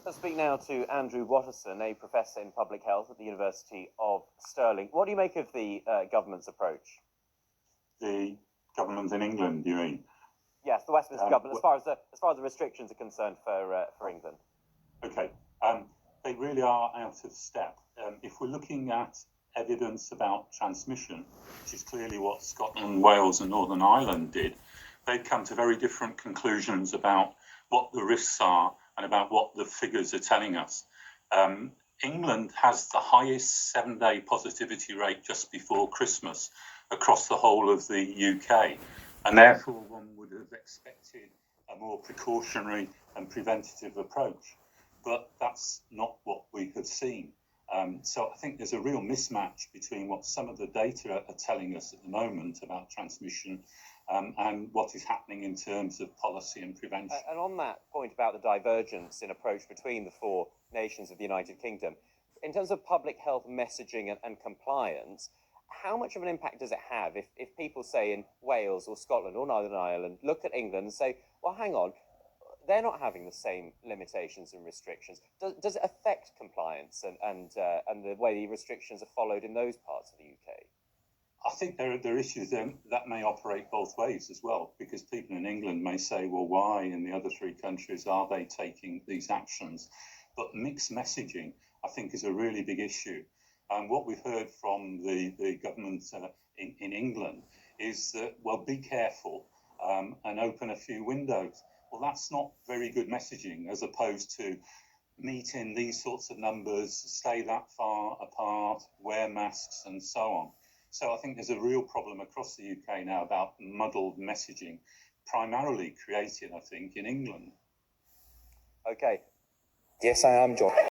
Let's speak now to Andrew Watterson, a professor in public health at the University of Stirling. What do you make of the government's approach? The government in England, you mean? Yes, the Westminster government, as far as the restrictions are concerned for England. Okay, they really are out of step. If we're looking at evidence about transmission, which is clearly what Scotland, Wales and Northern Ireland did, they've come to very different conclusions about what the risks are and about what the figures are telling us. England has the highest 7-day positivity rate just before Christmas across the whole of the UK, and therefore one would have expected a more precautionary and preventative approach. But that's not what we have seen. So I think there's a real mismatch between what some of the data are telling us at the moment about transmission and what is happening in terms of policy and prevention. And on that point about the divergence in approach between the four nations of the United Kingdom, in terms of public health messaging and compliance, how much of an impact does it have if people, say, in Wales or Scotland or Northern Ireland, look at England and say, well, hang on, they're not having the same limitations and restrictions. Does it affect compliance and the way the restrictions are followed in those parts of the UK? I think there are issues that may operate both ways as well, because people in England may say, well, why in the other three countries are they taking these actions? But mixed messaging, I think, is a really big issue. And what we've heard from the government in England is that, well, be careful and open a few windows. Well, that's not very good messaging, as opposed to meet in these sorts of numbers, stay that far apart, wear masks and so on. So I think there's a real problem across the UK now about muddled messaging, primarily created, I think, in England. Okay. Yes, I am, John.